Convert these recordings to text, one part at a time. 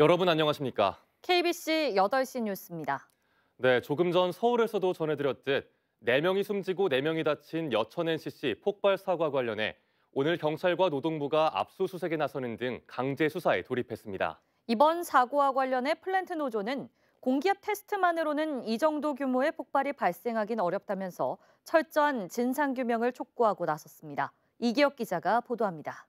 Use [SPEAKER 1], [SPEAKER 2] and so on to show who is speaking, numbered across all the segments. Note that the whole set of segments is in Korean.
[SPEAKER 1] 여러분 안녕하십니까?
[SPEAKER 2] KBC 8시 뉴스입니다.
[SPEAKER 1] 네, 조금 전 서울에서도 전해드렸듯 4명이 숨지고 4명이 다친 여천 NCC 폭발 사고와 관련해 오늘 경찰과 노동부가 압수수색에 나서는 등 강제 수사에 돌입했습니다.
[SPEAKER 2] 이번 사고와 관련해 플랜트 노조는 공기압 테스트만으로는 이 정도 규모의 폭발이 발생하긴 어렵다면서 철저한 진상규명을 촉구하고 나섰습니다. 이기혁 기자가 보도합니다.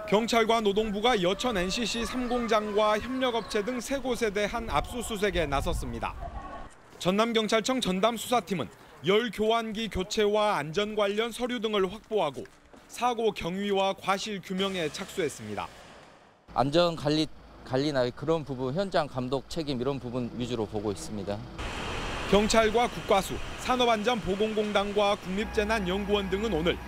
[SPEAKER 3] 경찰과 노동부가 여천 NCC 3공장과 협력업체 등 3곳에 대한 압수수색에 나섰습니다. 전남경찰청 전담수사팀은 열 교환기 교체와 안전 관련 서류 등을 확보하고 사고 경위와 과실 규명에 착수했습니다.
[SPEAKER 4] 안전 관리나 그런 부분, 현장 감독 책임 이런 부분 위주로 보고 있습니다.
[SPEAKER 3] 경찰과 국과수, 산업안전보건공단과 국립재난연구원 등은 오늘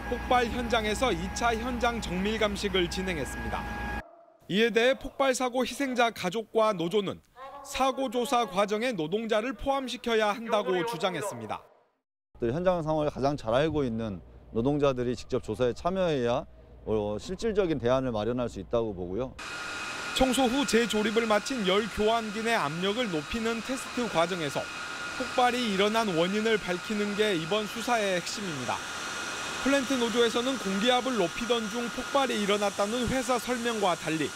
[SPEAKER 3] 폭발 현장에서 2차 현장 정밀 감식을 진행했습니다. 이에 대해 폭발 사고 희생자 가족과 노조는 사고 조사 과정에 노동자를 포함시켜야 한다고 주장했습니다.
[SPEAKER 5] 현장 상황을 가장 잘 알고 있는 노동자들이 직접 조사에 참여해야 실질적인 대안을 마련할 수 있다고 보고요.
[SPEAKER 3] 청소 후 재조립을 마친 열 교환기 내 압력을 높이는 테스트 과정에서 폭발이 일어난 원인을 밝히는 게 이번 수사의 핵심입니다. 플랜트 노조에서는 공기압을 높이던 중 폭발이 일어났다는 회사 설명과 달리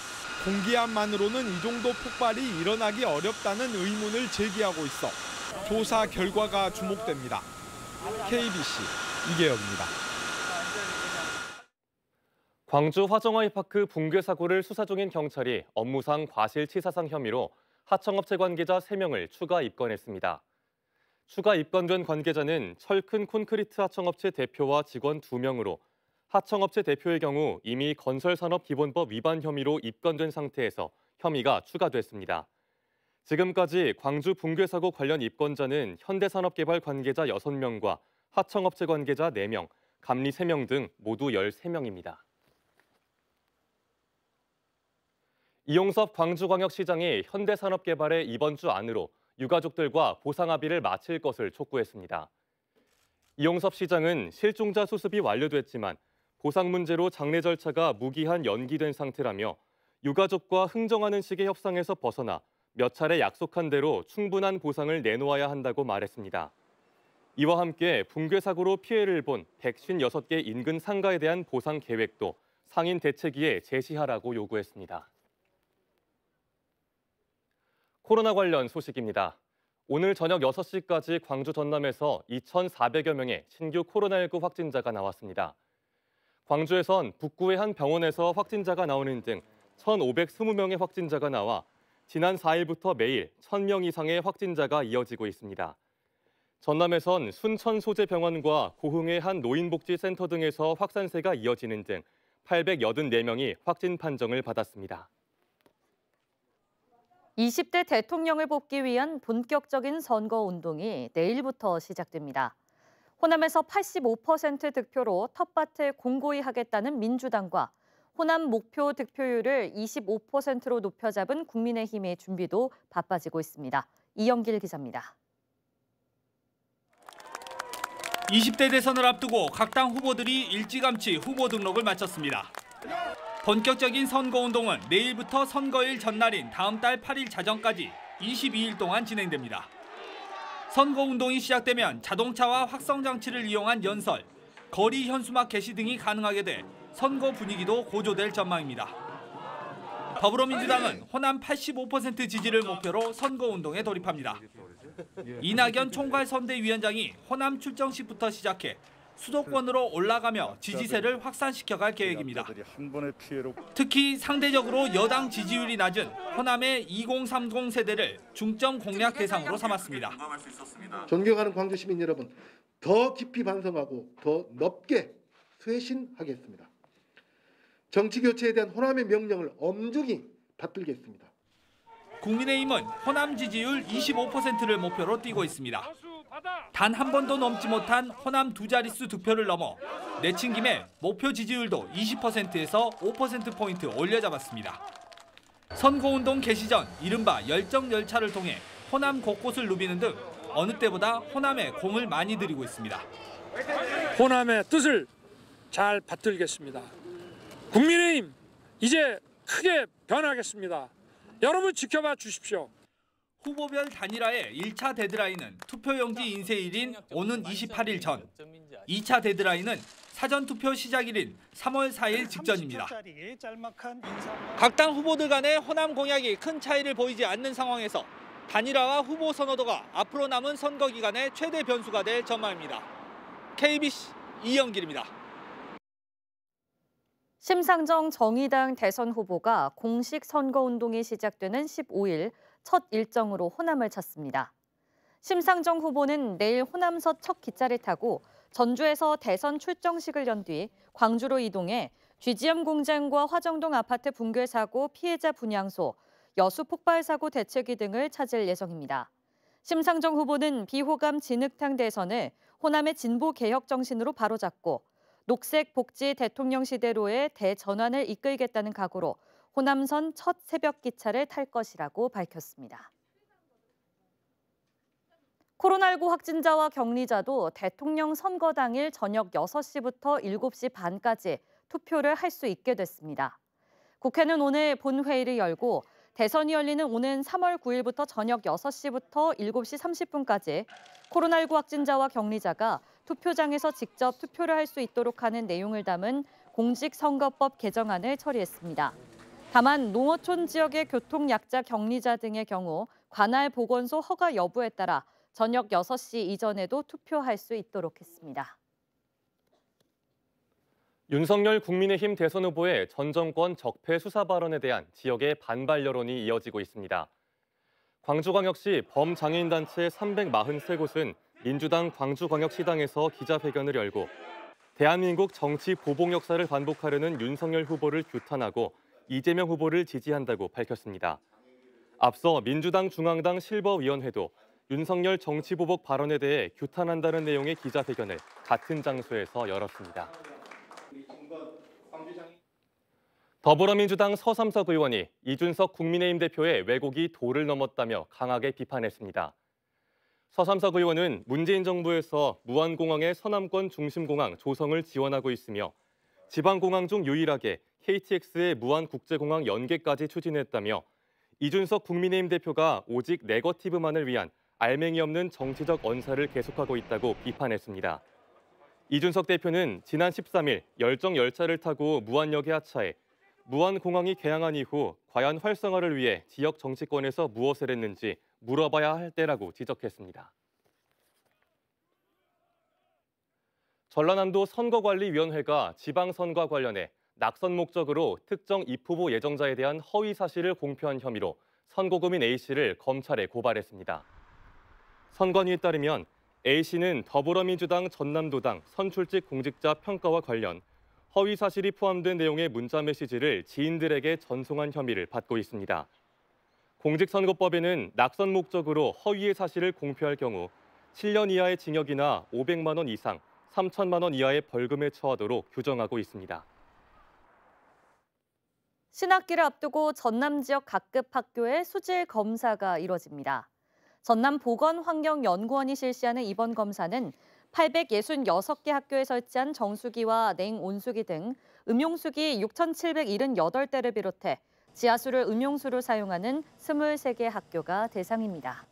[SPEAKER 3] 공기압만으로는 이 정도 폭발이 일어나기 어렵다는 의문을 제기하고 있어 조사 결과가 주목됩니다. KBC 이계혁입니다.
[SPEAKER 1] 광주 화정아이파크 붕괴 사고를 수사 중인 경찰이 업무상 과실치사상 혐의로 하청업체 관계자 3명을 추가 입건했습니다. 추가 입건된 관계자는 철큰 콘크리트 하청업체 대표와 직원 2명으로 하청업체 대표의 경우 이미 건설산업기본법 위반 혐의로 입건된 상태에서 혐의가 추가됐습니다. 지금까지 광주 붕괴 사고 관련 입건자는 현대산업개발 관계자 6명과 하청업체 관계자 4명, 감리 3명 등 모두 13명입니다. 이용섭 광주광역시장이 현대산업개발에 이번 주 안으로 유가족들과 보상 합의를 마칠 것을 촉구했습니다. 이용섭 시장은 실종자 수습이 완료됐지만 보상 문제로 장례 절차가 무기한 연기된 상태라며 유가족과 흥정하는 식의 협상에서 벗어나 몇 차례 약속한 대로 충분한 보상을 내놓아야 한다고 말했습니다. 이와 함께 붕괴 사고로 피해를 본 156개 인근 상가에 대한 보상 계획도 상인 대책위에 제시하라고 요구했습니다. 코로나 관련 소식입니다. 오늘 저녁 6시까지 광주 전남에서 2,400여 명의 신규 코로나19 확진자가 나왔습니다. 광주에선 북구의 한 병원에서 확진자가 나오는 등 1,520명의 확진자가 나와 지난 4일부터 매일 1,000명 이상의 확진자가 이어지고 있습니다. 전남에선 순천소재병원과 고흥의 한 노인복지센터 등에서 확산세가 이어지는 등 884명이 확진 판정을 받았습니다.
[SPEAKER 2] 20대 대통령을 뽑기 위한 본격적인 선거운동이 내일부터 시작됩니다. 호남에서 85% 득표로 텃밭을 공고히 하겠다는 민주당과 호남 목표 득표율을 25%로 높여잡은 국민의힘의 준비도 바빠지고 있습니다. 이영길 기자입니다.
[SPEAKER 6] 20대 대선을 앞두고 각 당 후보들이 일찌감치 후보 등록을 마쳤습니다. 본격적인 선거운동은 내일부터 선거일 전날인 다음 달 8일 자정까지 22일 동안 진행됩니다. 선거운동이 시작되면 자동차와 확성장치를 이용한 연설, 거리 현수막 게시 등이 가능하게 돼 선거 분위기도 고조될 전망입니다. 더불어민주당은 호남 85% 지지를 목표로 선거운동에 돌입합니다. 이낙연 총괄선대위원장이 호남 출정식부터 시작해 수도권으로 올라가며 지지세를 확산시켜갈 계획입니다. 특히 상대적으로 여당 지지율이 낮은 호남의 2030 세대를 중점 공략 대상으로 삼았습니다.
[SPEAKER 7] 존경하는 광주 시민 여러분, 더 깊이 반성하고 더 넓게 쇄신하겠습니다. 정치 교체에 대한 호남의 명령을 엄중히 받들겠습니다.
[SPEAKER 6] 국민의힘은 호남 지지율 25%를 목표로 뛰고 있습니다. 단 한 번도 넘지 못한 호남 두 자릿수 득표를 넘어 내친 김에 목표 지지율도 20%에서 5%포인트 올려잡았습니다. 선거운동 개시 전 이른바 열정 열차를 통해 호남 곳곳을 누비는 등 어느 때보다 호남에 공을 많이 들이고 있습니다.
[SPEAKER 8] 호남의 뜻을 잘 받들겠습니다. 국민의힘 이제 크게 변하겠습니다. 여러분 지켜봐 주십시오.
[SPEAKER 6] 후보별 단일화의 1차 데드라인은 투표용지 인쇄일인 오는 28일 전, 2차 데드라인은 사전투표 시작일인 3월 4일 직전입니다. 각 당 후보들 간의 호남 공약이 큰 차이를 보이지 않는 상황에서 단일화와 후보 선호도가 앞으로 남은 선거 기간의 최대 변수가 될 전망입니다. KBC 이영길입니다.
[SPEAKER 2] 심상정 정의당 대선 후보가 공식 선거운동이 시작되는 15일 첫 일정으로 호남을 찾습니다. 심상정 후보는 내일 호남서 첫 기차를 타고 전주에서 대선 출정식을 연 뒤 광주로 이동해 GGM 공장과 화정동 아파트 붕괴 사고 피해자 분향소, 여수 폭발 사고 대책위 등을 찾을 예정입니다. 심상정 후보는 비호감 진흙탕 대선을 호남의 진보 개혁 정신으로 바로잡고 녹색 복지 대통령 시대로의 대전환을 이끌겠다는 각오로 호남선 첫 새벽 기차를 탈 것이라고 밝혔습니다. 코로나19 확진자와 격리자도 대통령 선거 당일 저녁 6시부터 7시 반까지 투표를 할 수 있게 됐습니다. 국회는 오늘 본회의를 열고 대선이 열리는 오는 3월 9일부터 저녁 6시부터 7시 30분까지 코로나19 확진자와 격리자가 투표장에서 직접 투표를 할 수 있도록 하는 내용을 담은 공직선거법 개정안을 처리했습니다. 다만 농어촌 지역의 교통약자 격리자 등의 경우 관할 보건소 허가 여부에 따라 저녁 6시 이전에도 투표할 수 있도록 했습니다.
[SPEAKER 1] 윤석열 국민의힘 대선 후보의 전 정권 적폐 수사 발언에 대한 지역의 반발 여론이 이어지고 있습니다. 광주광역시 범장애인단체 343곳은 민주당 광주광역시당에서 기자회견을 열고 대한민국 정치 보복 역사를 반복하려는 윤석열 후보를 규탄하고 이재명 후보를 지지한다고 밝혔습니다. 앞서 민주당 중앙당 실버위원회도 윤석열 정치 보복 발언에 대해 규탄한다는 내용의 기자회견을 같은 장소에서 열었습니다. 더불어민주당 서삼석 의원이 이준석 국민의힘 대표의 왜곡이 도를 넘었다며 강하게 비판했습니다. 서삼석 의원은 문재인 정부에서 무안공항의 서남권 중심공항 조성을 지원하고 있으며 지방공항 중 유일하게 KTX의 무안국제공항 연계까지 추진했다며 이준석 국민의힘 대표가 오직 네거티브만을 위한 알맹이 없는 정치적 언사를 계속하고 있다고 비판했습니다. 이준석 대표는 지난 13일 열정 열차를 타고 무안역에 하차해 무안공항이 개항한 이후 과연 활성화를 위해 지역 정치권에서 무엇을 했는지 물어봐야 할 때라고 지적했습니다. 전라남도 선거관리위원회가 지방선거와 관련해 낙선 목적으로 특정 입후보 예정자에 대한 허위 사실을 공표한 혐의로 선고금인 A씨를 검찰에 고발했습니다. 선관위에 따르면 A씨는 더불어민주당 전남도당 선출직 공직자 평가와 관련 허위 사실이 포함된 내용의 문자 메시지를 지인들에게 전송한 혐의를 받고 있습니다. 공직선거법에는 낙선 목적으로 허위의 사실을 공표할 경우 7년 이하의 징역이나 500만 원 이상 3천만 원 이하의 벌금에 처하도록 규정하고 있습니다.
[SPEAKER 2] 신학기를 앞두고 전남 지역 각급 학교의 수질 검사가 이뤄집니다. 전남보건환경연구원이 실시하는 이번 검사는 866개 학교에 설치한 정수기와 냉온수기 등 음용수기 6,778대를 비롯해 지하수를 음용수로 사용하는 23개 학교가 대상입니다.